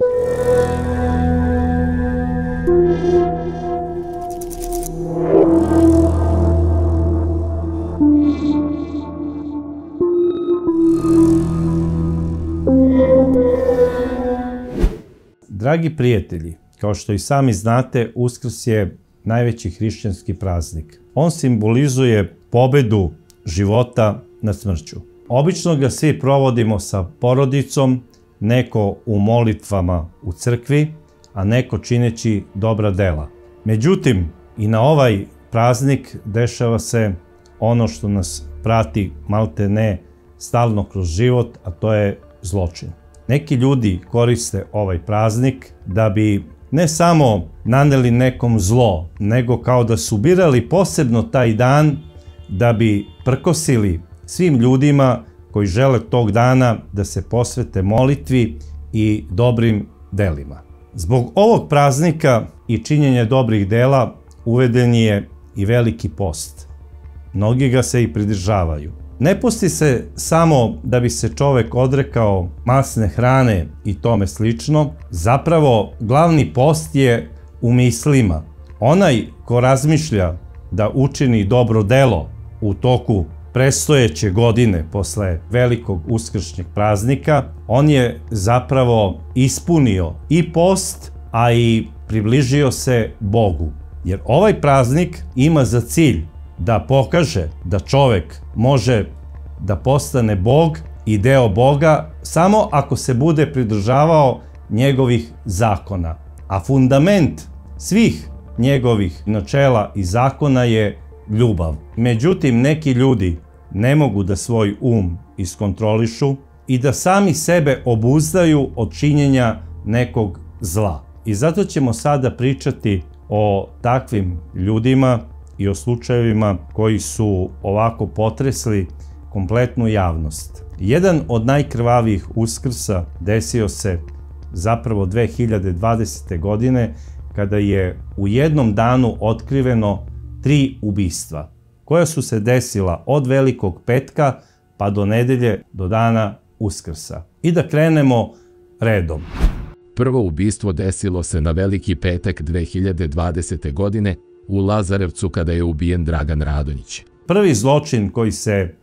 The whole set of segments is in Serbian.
Dragi prijatelji, kao što i sami znate, Uskrs je najveći hrišćanski praznik. On simbolizuje pobedu života nad smrću. Obično ga svi provodimo sa porodicom, neko u molitvama u crkvi, a neko čineći dobra dela. Međutim, i na ovaj praznik dešava se ono što nas prati malte ne stalno kroz život, a to je zločin. Neki ljudi koriste ovaj praznik da bi ne samo naneli nekom zlo, nego kao da su birali posebno taj dan da bi prkosili svim ljudima koji žele tog dana da se posvete molitvi i dobrim delima. Zbog ovog praznika i činjenja dobrih dela uveden je i veliki post. Mnogi ga se i pridržavaju. Ne posti se samo da bi se čovek odrekao masne hrane i tome slično. Zapravo, glavni post je u mislima. Onaj ko razmišlja da učini dobro delo u toku predstojeće godine posle velikog uskršnjeg praznika, on je zapravo ispunio i post, a i približio se Bogu. Jer ovaj praznik ima za cilj da pokaže da čovek može da postane Bog i deo Boga samo ako se bude pridržavao njegovih zakona. A fundament svih njegovih načela i zakona je ljubav. Međutim, neki ljudi ne mogu da svoj iskontrolišu i da sami sebe obuzdaju od činjenja nekog zla. I zato ćemo sada pričati o takvim ljudima i o slučajevima koji su ovako potresli kompletnu javnost. Jedan od najkrvavijih Uskrsa desio se zapravo 2020. godine, kada je u jednom danu otkriveno 3 ubistva, koja su se desila od Velikog petka pa do nedelje, do dana Uskrsa. I da krenemo redom. Prvo ubistvo desilo se na Veliki petak 2020. godine u Lazarevcu kada je ubijen Dragan Radonjić. Prvi zločin koji se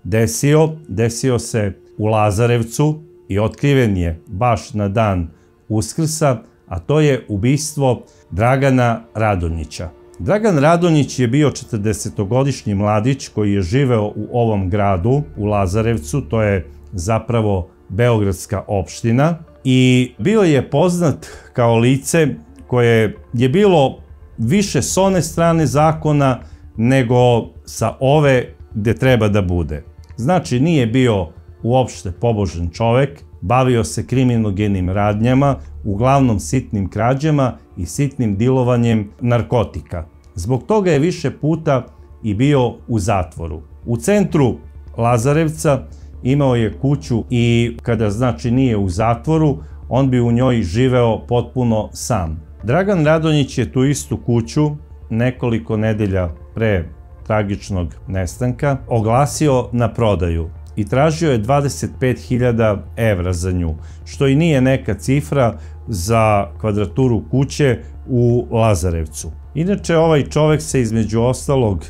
desio se u Lazarevcu i otkriven je baš na dan Uskrsa, a to je ubistvo Dragana Radonjića. Dragan Radonjić je bio 40-godišnji mladić koji je živeo u ovom gradu, u Lazarevcu, to je zapravo beogradska opština, i bio je poznat kao lice koje je bilo više s one strane zakona nego sa ove gde treba da bude. Znači, nije bio uopšte pobožan čovek, bavio se kriminogenim radnjama, uglavnom sitnim krađama i sitnim dilovanjem narkotika. Zbog toga je više puta i bio u zatvoru. U centru Lazarevca imao je kuću i kada znači nije u zatvoru, on bi u njoj živeo potpuno sam. Dragan Radonjić je tu istu kuću nekoliko nedelja pre tragičnog nestanka oglasio na prodaju i tražio je 25.000 evra za nju, što i nije neka cifra za kvadraturu kuće u Lazarevcu. Inače, ovaj čovek se između ostalog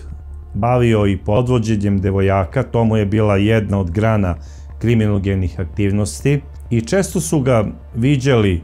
bavio i podvođenjem devojaka, to mu je bila jedna od grana kriminogenih aktivnosti i često su ga viđali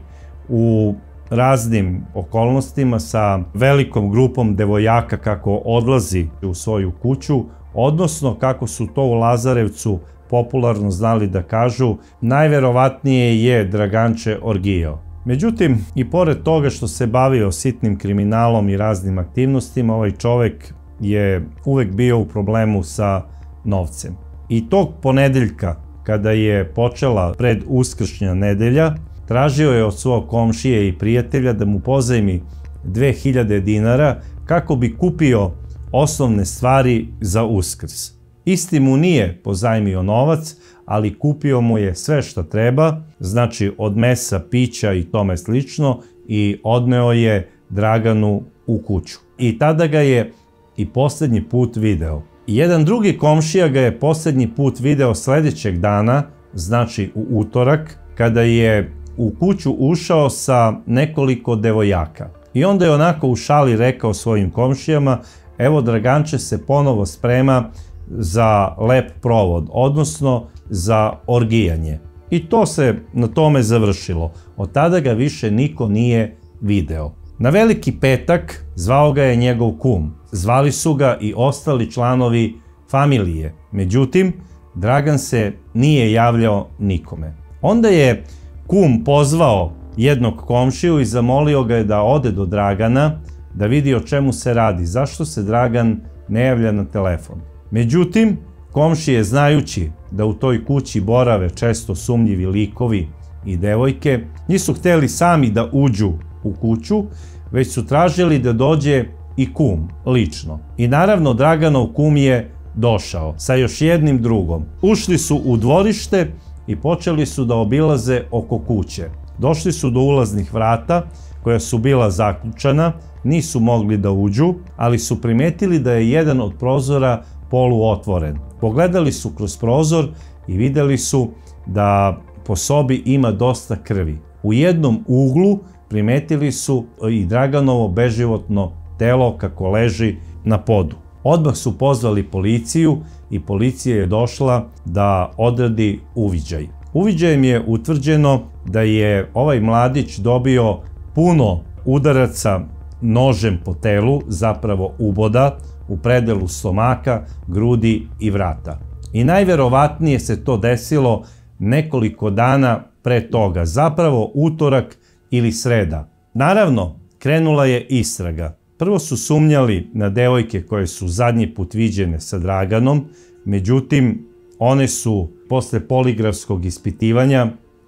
u raznim okolnostima sa velikom grupom devojaka kako odlazi u svoju kuću, odnosno kako su to u Lazarevcu popularno znali da kažu, najverovatnije je Draganče orgijao. Međutim, i pored toga što se bavio sitnim kriminalom i raznim aktivnostima, ovaj čovek je uvek bio u problemu sa novcem. I tog ponedeljka, kada je počela preduskršnja nedelja, tražio je od svog komšije i prijatelja da mu pozajmi 2000 dinara kako bi kupio osnovne stvari za Uskrs. Isti mu nije pozajmio novac, ali kupio mu je sve što treba, znači od mesa, pića i tome slično, i odneo je Draganu u kuću. I tada ga je i poslednji put video. I jedan drugi komšija ga je poslednji put video sledećeg dana, znači u utorak, kada je u kuću ušao sa nekoliko devojaka. I onda je onako u šali rekao svojim komšijama: evo, Draganče se ponovo sprema za lep provod, odnosno za orgijanje. I to se na tome završilo. Od tada ga više niko nije video. Na Veliki petak zvao ga je njegov kum. Zvali su ga i ostali članovi familije. Međutim, Dragan se nije javljao nikome. Onda je kum pozvao jednog komšiju i zamolio ga je da ode do Dragana da vidi o čemu se radi, zašto se Dragan ne javlja na telefon. Međutim, komšije, znajući da u toj kući borave često sumnjivi likovi i devojke, nisu hteli sami da uđu u kuću, već su tražili da dođe i kum lično. I naravno, Draganov kum je došao sa još jednim drugom. Ušli su u dvorište i počeli su da obilaze oko kuće. Došli su do ulaznih vrata koja su bila zaključana, nisu mogli da uđu, ali su primetili da je jedan od prozora poluotvoren. Pogledali su kroz prozor i videli su da po sobi ima dosta krvi. U jednom uglu primetili su i Draganovo beživotno telo kako leži na podu. Odmah su pozvali policiju i policija je došla da odradi uviđaj. Uviđajem je utvrđeno da je ovaj mladić dobio puno udaraca nožem po telu, zapravo uboda, u predelu stomaka, grudi i vrata. I najverovatnije se to desilo nekoliko dana pre toga, zapravo utorak ili sreda. Naravno, krenula je istraga. Prvo su sumnjali na devojke koje su zadnji put viđene sa Draganom, međutim, one su posle poligrafskog ispitivanja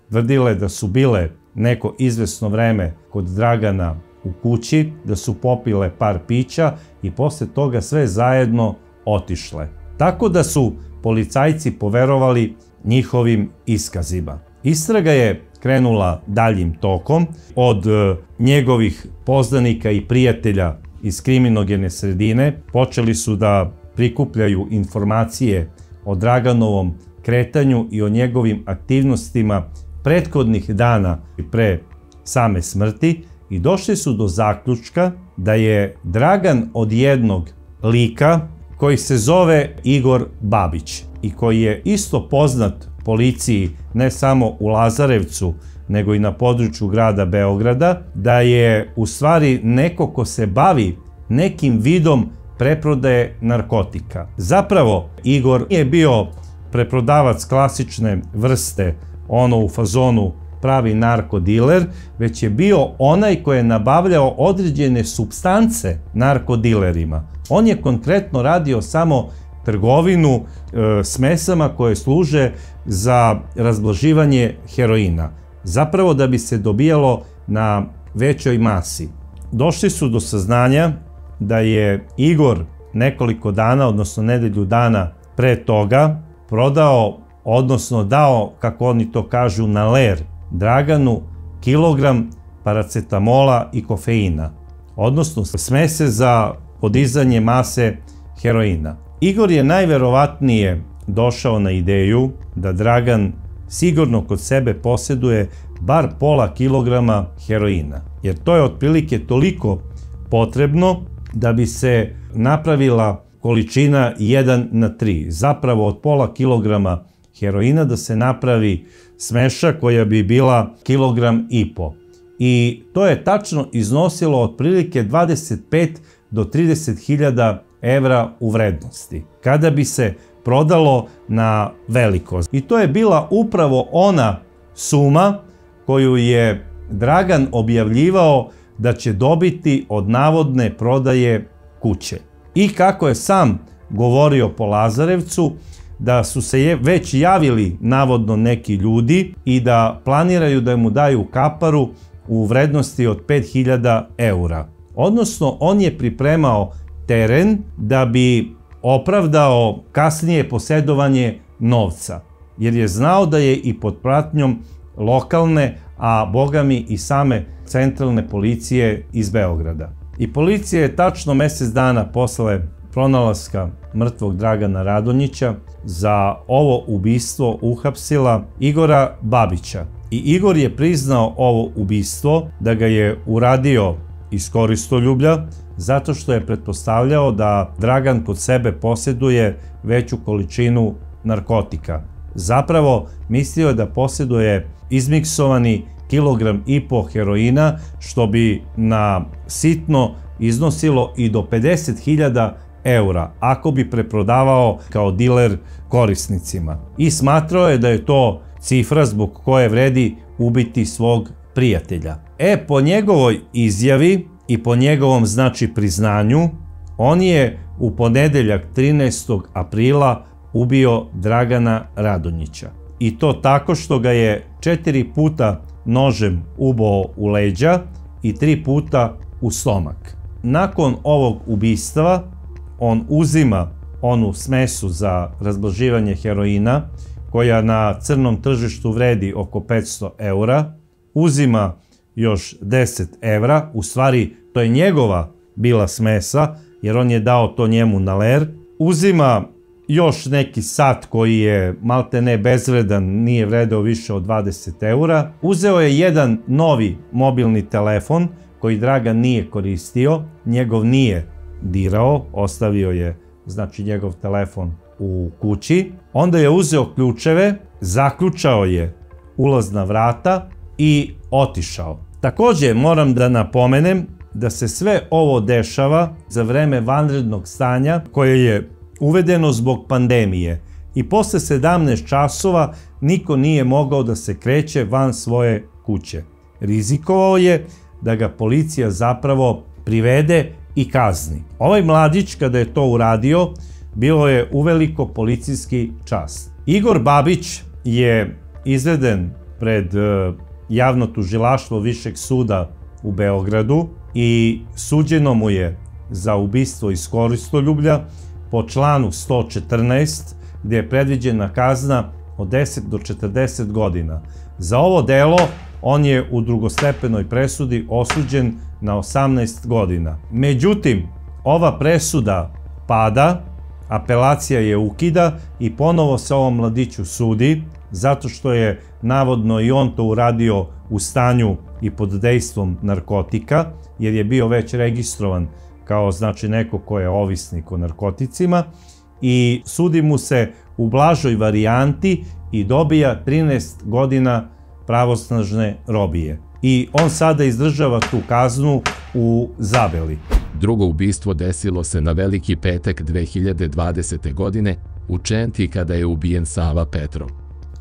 tvrdile da su bile neko izvesno vreme kod Dragana u kući, da su popile par pića i posle toga sve zajedno otišle. Tako da su policajci poverovali njihovim iskazima. Istraga je krenula daljim tokom. Od njegovih poznanika i prijatelja iz kriminogene sredine počeli su da prikupljaju informacije o Draganovom kretanju i o njegovim aktivnostima prethodnih dana pre same smrti i došli su do zaključka da je Dragan od jednog lika koji se zove Igor Babić i koji je isto poznat policiji ne samo u Lazarevcu nego i na području grada Beograda, da je u stvari neko ko se bavi nekim vidom preprodaje narkotika. Zapravo, Igor nije bio preprodavac klasične vrste, ono u fazonu pravi narkodiler, već je bio onaj koji je nabavljao određene supstance narkodilerima. On je konkretno radio samo trgovinu smesama koje služe za razblaživanje heroina, zapravo da bi se dobijalo na većoj masi. Došli su do saznanja da je Igor nekoliko dana, odnosno nedelju dana pre toga, prodao, odnosno dao, kako oni to kažu, na ler Draganu kilogram paracetamola i kofeina, odnosno smese za podizanje mase heroina. Igor je najverovatnije došao na ideju da Dragan sigurno kod sebe posjeduje bar pola kilograma heroina, jer to je otprilike toliko potrebno da bi se napravila količina 1:3, zapravo od pola kilograma heroina da se napravi smeša koja bi bila 1,5 kilograma. I to je tačno iznosilo otprilike 25 do 30 hiljada evra u vrednosti, kada bi se prodalo na veliko. I to je bila upravo ona suma koju je Dragan objavljivao da će dobiti od navodne prodaje kuće. I kako je sam govorio po Lazarevcu, da su se već javili navodno neki ljudi i da planiraju da mu daju kaparu u vrednosti od 5.000 eura. Odnosno, on je pripremao teren da bi opravdao kasnije posjedovanje novca, jer je znao da je i pod pratnjom lokalne, a bogami i same centralne policije iz Beograda. I policija je tačno mesec dana posle pronalaska mrtvog Dragana Radonjića za ovo ubistvo uhapsila Igora Babića. I Igor je priznao ovo ubistvo, da ga je uradio iz koristoljublja, zato što je pretpostavljao da Dragan kod sebe posjeduje veću količinu narkotika. Zapravo, mislio je da posjeduje izmiksovani 1,5 kg heroina, što bi na sitno iznosilo i do 50.000 eura, ako bi preprodavao kao diler korisnicima. I smatrao je da je to cifra zbog koje vredi ubiti svog prijatelja. Po njegovoj izjavi i po njegovom, znači, priznanju, on je u ponedeljak 13. aprila ubio Dragana Radonjića. I to tako što ga je 4 puta nožem uboo u leđa i 3 puta u stomak. Nakon ovog ubistva on uzima onu smesu za razblaživanje heroina, koja na crnom tržištu vredi oko 500 eura, uzima još 10 evra, u stvari to je njegova bila smesa, jer on je dao to njemu na ler, uzima još neki sat koji je maltene bezvredan, nije vredeo više od 20 eura, uzeo je jedan novi mobilni telefon koji Dragan nije koristio, njegov nije dirao, ostavio je, znači, njegov telefon u kući, onda je uzeo ključeve, zaključao je ulazna vrata i otišao. Također moram da napomenem da se sve ovo dešava za vreme vanrednog stanja koje je uvedeno zbog pandemije i posle 17 časova niko nije mogao da se kreće van svoje kuće. Rizikovao je da ga policija zapravo privede i kazni. Ovaj mladić, kada je to uradio, bilo je uveliko policijski čast. Igor Babić je izveden pred javno tužilaštvo Višeg suda u Beogradu i suđeno mu je za ubistvo iz koristoljublja po članu 114, gdje je predviđena kazna od 10 do 40 godina. Za ovo delo on je u drugostepenoj presudi osuđen na 18 godina. Međutim, ova presuda pada, apelacija je ukida i ponovo se ovom mladiću sudi, zato što je navodno i on to uradio u stanju i pod dejstvom narkotika, jer je bio već registrovan kao, znači, neko ko je ovisnik o narkoticima, i sudi mu se u blažoj varijanti i dobija 13 godina pravosnažne robije. I on sada izdržava tu kaznu u Zabeli. Drugo ubistvo desilo se na Veliki petak 2020. godine u Čenti kada je ubijen Sava Petrov.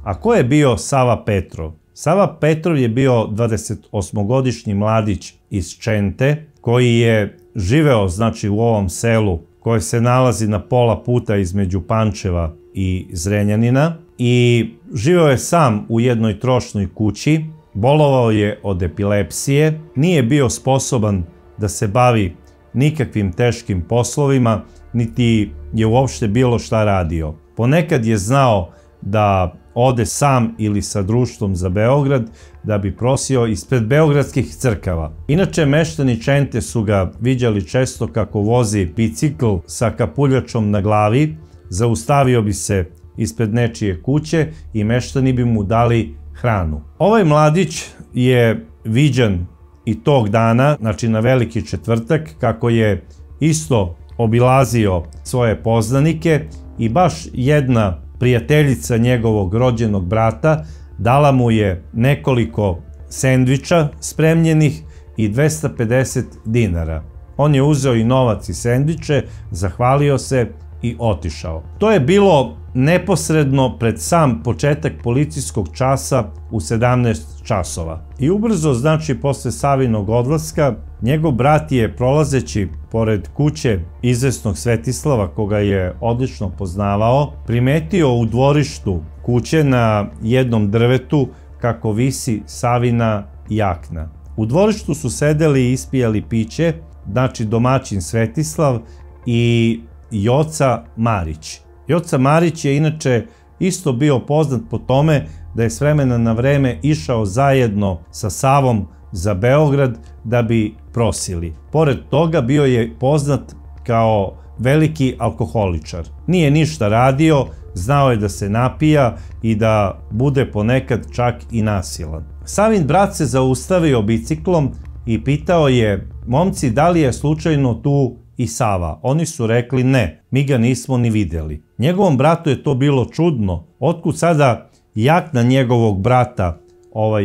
A ko je bio Sava Petrov? Sava Petrov je bio 28-godišnji mladić iz Čente koji je živeo, znači, u ovom selu koje se nalazi na pola puta između Pančeva i Zrenjanina, i živeo je sam u jednoj trošnoj kući, bolovao je od epilepsije, nije bio sposoban da se bavi nikakvim teškim poslovima, niti je uopšte bilo šta radio. Ponekad je znao da ode sam ili sa društvom za Beograd da bi prosio ispred beogradskih crkava. Inače, meštani Čente su ga viđali često kako vozi bicikl sa kapuljačom na glavi, zaustavio bi se ispred nečije kuće i meštani bi mu dali hranu. Ovaj mladić je viđan i tog dana, znači na Veliki četvrtak, kako je isto obilazio svoje poznanike i baš jedna prijateljica njegovog rođenog brata dala mu je nekoliko sendviča spremljenih i 250 dinara. On je uzeo i novac i sendviče, zahvalio se i otišao. To je bilo neposredno pred sam početak policijskog časa u 17 časova. I ubrzo, znači, posle Savinog odlaska, njegov brat je, prolazeći pored kuće izvesnog Svetislava, koga je odlično poznavao, primetio u dvorištu kuće na jednom drvetu kako visi Savina jakna. U dvorištu su sedeli i ispijali piće, znači domaćin Svetislav i Joca Marić. Joca Marić je inače isto bio poznat po tome da je s vremena na vreme išao zajedno sa Savom za Beograd da bi prosili. Pored toga bio je poznat kao veliki alkoholičar. Nije ništa radio, znao je da se napija i da bude ponekad čak i nasilan. Savin brat se zaustavio biciklom i pitao je: momci, da li je slučajno tu i Sava? Oni su rekli ne, mi ga nismo ni vidjeli. Njegovom bratu je to bilo čudno, otkud sada jakna njegovog brata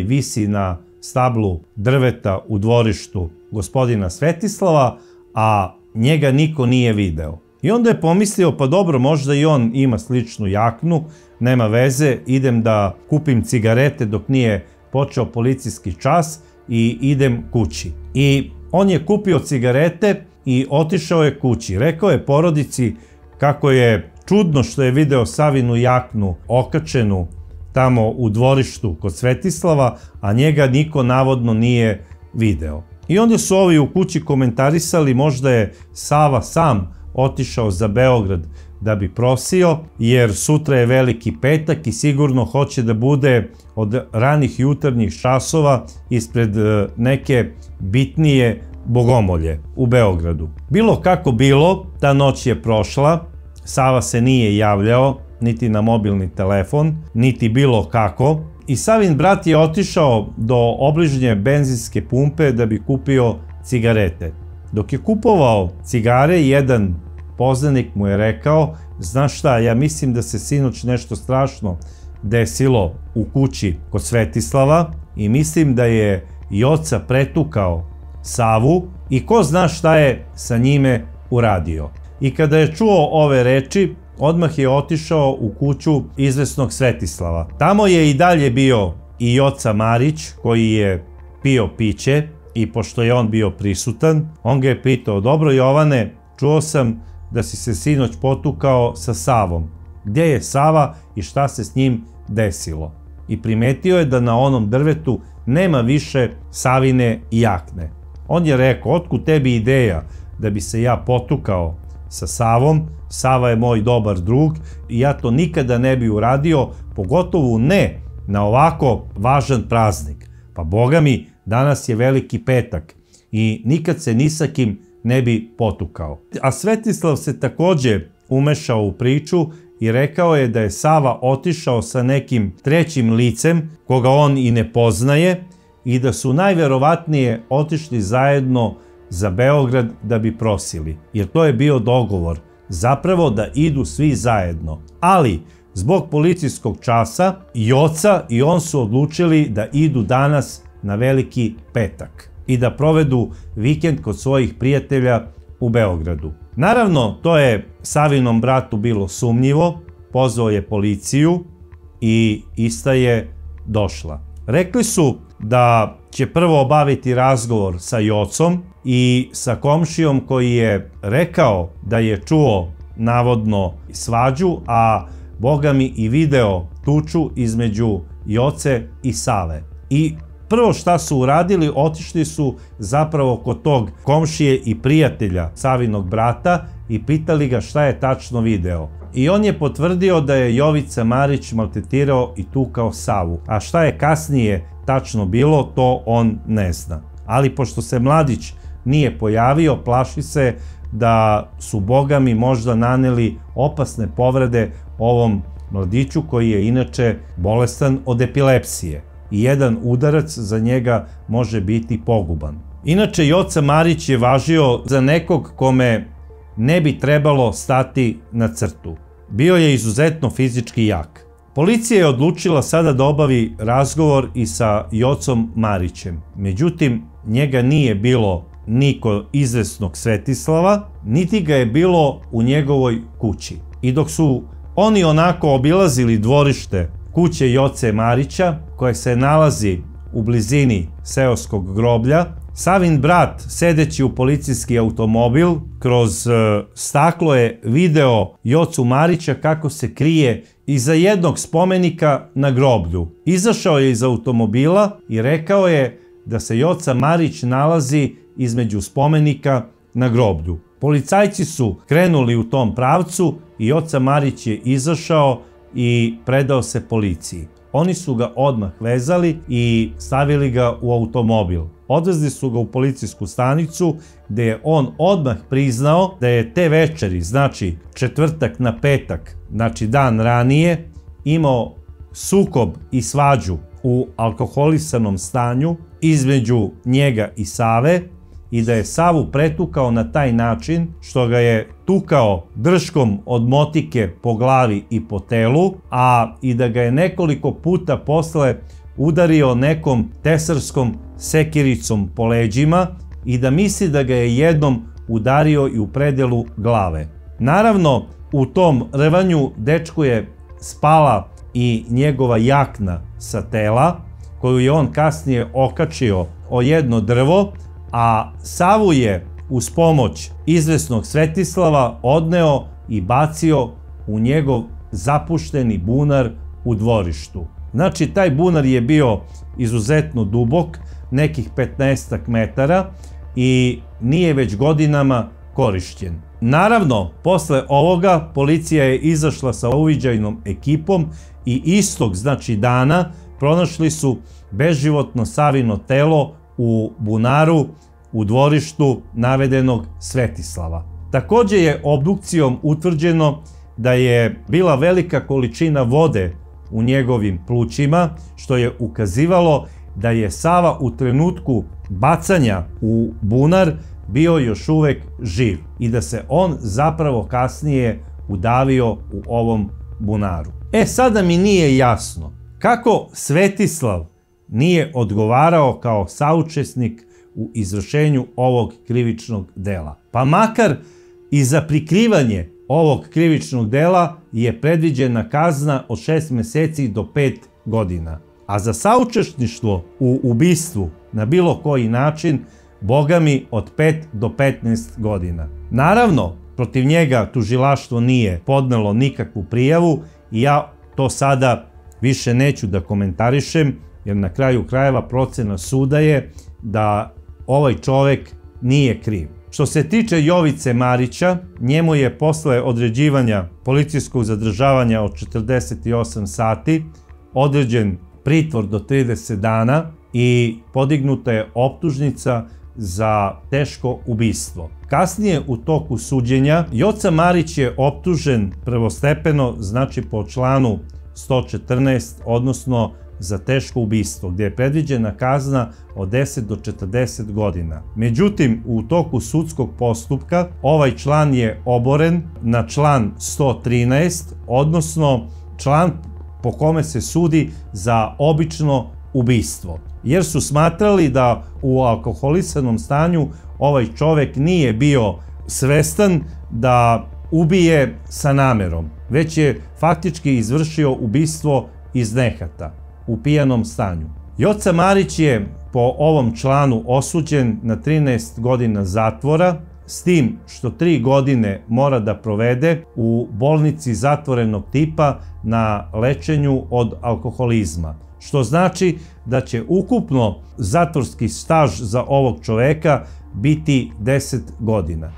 visi na stablu drveta u dvorištu gospodina Svetislava, a njega niko nije video. I onda je pomislio, pa dobro, možda i on ima sličnu jaknu, nema veze, idem da kupim cigarete dok nije počeo policijski čas i idem kući. I on je kupio cigarete i otišao je kući. Rekao je porodici kako je čudno što je video Savinu jaknu okačenu tamo u dvorištu kod Svetislava, a njega niko navodno nije video. I onda su ovi u kući komentarisali možda je Sava sam otišao za Beograd da bi prosio, jer sutra je Veliki petak i sigurno hoće da bude od ranih jutarnjih časova ispred neke bitnije bogomolje u Beogradu. Bilo kako bilo, ta noć je prošla, Sava se nije javljao, niti na mobilni telefon, niti bilo kako, i Savin brat je otišao do obližnje benzinske pumpe da bi kupio cigarete. Dok je kupovao cigare, jedan poznanik mu je rekao: znaš šta, ja mislim da se sinoć nešto strašno desilo u kući kod Svetislava i mislim da je Joca pretukao Savu i ko zna šta je sa njime uradio. I kada je čuo ove reči, odmah je otišao u kuću izvesnog Svetislava. Tamo je i dalje bio i Joca Marić, koji je pio piće, i pošto je on bio prisutan, on ga je pitao: dobro Jovane, čuo sam da si se sinoć potukao sa Savom. Gdje je Sava i šta se s njim desilo? I primetio je da na onom drvetu nema više Savine jakne. On je rekao: otkud tebi ideja da bi se ja potukao sa Savom? Sava je moj dobar drug i ja to nikada ne bi uradio, pogotovo ne na ovako važan praznik. Pa boga mi, danas je Veliki petak i nikad se ni sa kim ne bi potukao. A Svetislav se takođe umešao u priču i rekao je da je Sava otišao sa nekim trećim licem koga on i ne poznaje i da su najverovatnije otišli zajedno za Beograd da bi prosili, jer to je bio dogovor, zapravo da idu svi zajedno. Ali zbog policijskog časa Joca i on su odlučili da idu danas na Veliki petak i da provedu vikend kod svojih prijatelja u Beogradu. Naravno, to je Savinom bratu bilo sumnjivo, pozvao je policiju i ista je došla. Rekli su da će prvo obaviti razgovor sa Jocom i sa komšijom koji je rekao da je čuo navodno svađu, a boga mi i video tuču između Joce i Save. I prvo šta su uradili, otišli su zapravo kod tog komšije i prijatelja Savinog brata i pitali ga šta je tačno video. I on je potvrdio da je Jovica Marić maltretirao i tukao Savu, a šta je kasnije tačno bilo, to on ne zna. Ali pošto se mladić nije pojavio, plaši se da su bogami možda naneli opasne povrede ovom mladiću koji je inače bolestan od epilepsije. I jedan udarac za njega može biti poguban. Inače, Joca Marić je važio za nekog kome ne bi trebalo stati na crtu. Bio je izuzetno fizički jak. Policija je odlučila sada da obavi razgovor i sa Jocom Marićem. Međutim, njega nije bilo ni kod izvesnog Svetislava, niti ga je bilo u njegovoj kući. I dok su oni onako obilazili dvorište kuće Joce Marića, koje se nalazi u blizini seoskog groblja, Savin brat, sedeći u policijski automobil, kroz staklo je video Jocu Marića kako se krije iza jednog spomenika na groblju. Izašao je iz automobila i rekao je da se Joca Marić nalazi između spomenika na groblju. Policajci su krenuli u tom pravcu i Joca Marić je izašao i predao se policiji. Oni su ga odmah vezali i stavili ga u automobil. Odvezli su ga u policijsku stanicu gde je on odmah priznao da je te večeri, znači četvrtak na petak, znači dan ranije, imao sukob i svađu u alkoholisanom stanju između njega i Save i da je Savu pretukao na taj način što ga je tukao drškom od motike po glavi i po telu, a i da ga je nekoliko puta posle udario nekom tesarskom sekiricom po leđima i da misli da ga je jednom udario i u predelu glave. Naravno, u tom rvanju dečku je spala i njegova jakna sa tela, koju je on kasnije okačio o jedno drvo, a Savu je uz pomoć izvesnog Svetislava odneo i bacio u njegov zapušteni bunar u dvorištu. Znači, taj bunar je bio izuzetno dubok, nekih 15 metara i nije već godinama korišćen. Naravno, posle ovoga policija je izašla sa uviđajnom ekipom i istog, znači dana, pronašli su beživotno Savino telo u bunaru u dvorištu navedenog Svetislava. Takođe je obdukcijom utvrđeno da je bila velika količina vode u njegovim plućima, što je ukazivalo da je Sava u trenutku bacanja u bunar bio još uvek živ i da se on zapravo kasnije udavio u ovom bunaru. Sada mi nije jasno kako Svetislav nije odgovarao kao saučesnik u izvršenju ovog krivičnog dela. Pa makar i za prikrivanje ovog krivičnog dela je predviđena kazna od 6 meseci do 5 godina. A za saučesništvo u ubistvu na bilo koji način, bogami, od 5 do 15 godina. Naravno, protiv njega tužilaštvo nije podnelo nikakvu prijavu i ja to sada više neću da komentarišem, jer na kraju krajeva procena suda je da ovaj čovek nije kriv. Što se tiče Jovice Marića, njemu je posle određivanja policijskog zadržavanja od 48 sati određen pritvor do 30 dana i podignuta je optužnica za teško ubistvo. Kasnije u toku suđenja Joca Marić je optužen prvostepeno, znači po članu 114, odnosno za teško ubistvo, gdje je predviđena kazna od 10 do 40 godina. Međutim, u toku sudskog postupka ovaj član je oboren na član 113, odnosno član po kome se sudi za obično ubistvo, jer su smatrali da u alkoholisanom stanju ovaj čovek nije bio svestan da ubije sa namerom, već je faktički izvršio ubistvo iz nehata u pijanom stanju. Joca Marić je po ovom članu osuđen na 13 godina zatvora, s tim što 3 godine mora da provede u bolnici zatvorenog tipa na lečenju od alkoholizma, što znači da će ukupno zatvorski staž za ovog čoveka biti 10 godina.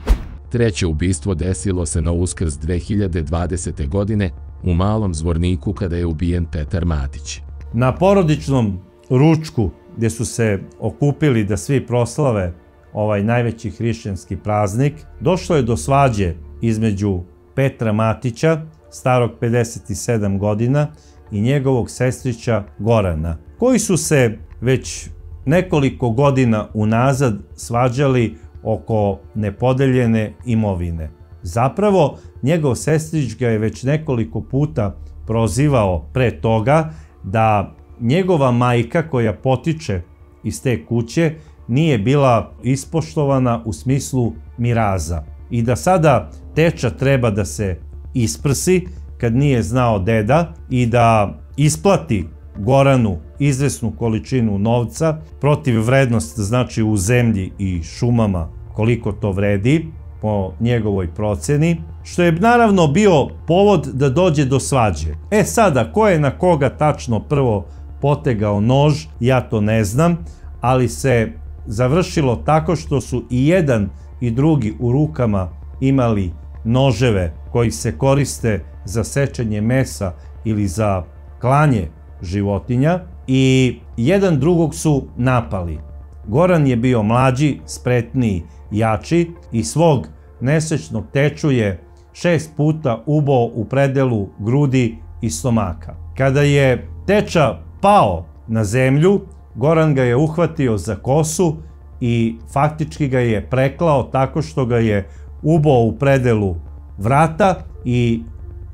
Treće ubistvo desilo se na Uskrs 2020. godine u Malom Zvorniku kada je ubijen Petar Matić. Na porodičnom ručku gdje su se okupili da svi proslave ovaj najveći hrišćanski praznik, došlo je do svađe između Petra Matića, starog 57 godina, i njegovog sestrića Gorana, koji su se već nekoliko godina unazad svađali oko nepodeljene imovine. Zapravo, njegov sestrić ga je već nekoliko puta prozivao pre toga da njegova majka, koja potiče iz te kuće, nije bila ispoštovana u smislu miraza i da sada teča treba da se isprsi kad nije znao deda i da isplati Goranu izvesnu količinu novca protiv vrednost, znači u zemlji i šumama koliko to vredi po njegovoj proceni, što je naravno bio povod da dođe do svađe. Sada, ko je na koga tačno prvo potegao nož, ja to ne znam, ali se završilo tako što su i jedan i drugi u rukama imali noževe koji se koriste za sečenje mesa ili za klanje životinja i jedan drugog su napali. Goran je bio mlađi, spretniji, jači i svog nesrećnog teču je 6 puta uboo u predelu grudi i stomaka. Kada je teča pao na zemlju, Goran ga je uhvatio za kosu i faktički ga je preklao tako što ga je uboo u predelu vrata i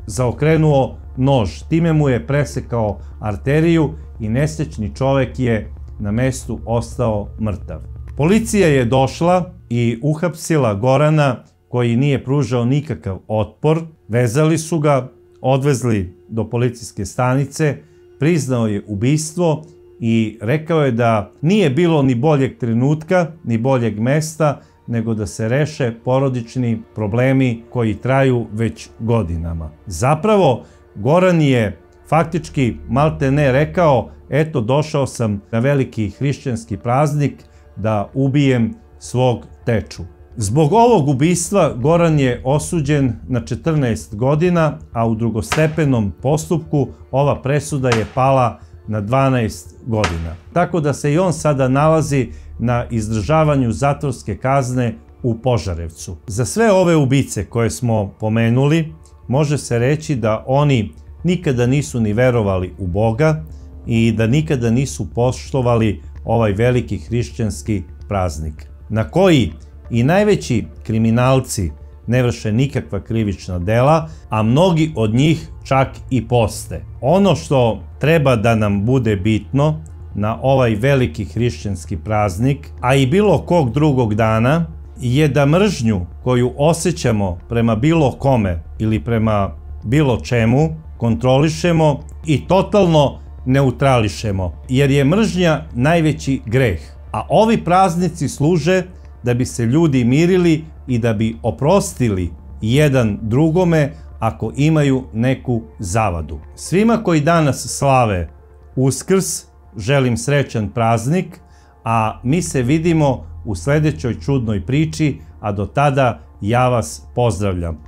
zaokrenuo nož. Time mu je presekao arteriju i nesrećni čovek je na mestu ostao mrtav. Policija je došla i uhapsila Gorana, koji nije pružao nikakav otpor. Vezali su ga, odvezli do policijske stanice, priznao je ubistvo i rekao je da nije bilo ni boljeg trenutka, ni boljeg mesta, nego da se reše porodični problemi koji traju već godinama. Zapravo, Goran je faktički malte ne rekao: eto, došao sam na veliki hrišćanski praznik da ubijem svog teču. Zbog ovog ubistva Goran je osuđen na 14 godina, a u drugostepenom postupku ova presuda je pala na 12 godina. Tako da se i on sada nalazi na izdržavanju zatvorske kazne u Požarevcu. Za sve ove ubice koje smo pomenuli, može se reći da oni nikada nisu ni verovali u Boga i da nikada nisu poštovali ovaj veliki hrišćanski praznik, na koji i najveći kriminalci ne vrše nikakva krivična dela, a mnogi od njih čak i poste. Ono što treba da nam bude bitno na ovaj veliki hrišćanski praznik, a i bilo kog drugog dana, je da mržnju koju osjećamo prema bilo kome ili prema bilo čemu kontrolišemo i totalno neutrališemo, jer je mržnja najveći greh. A ovi praznici služe da bi se ljudi mirili i da bi oprostili jedan drugome ako imaju neku zavadu. Svima koji danas slave Uskrs želim srećan praznik, a mi se vidimo u sledećoj čudnoj priči, a do tada ja vas pozdravljam.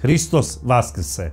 Hristos Vaskrse!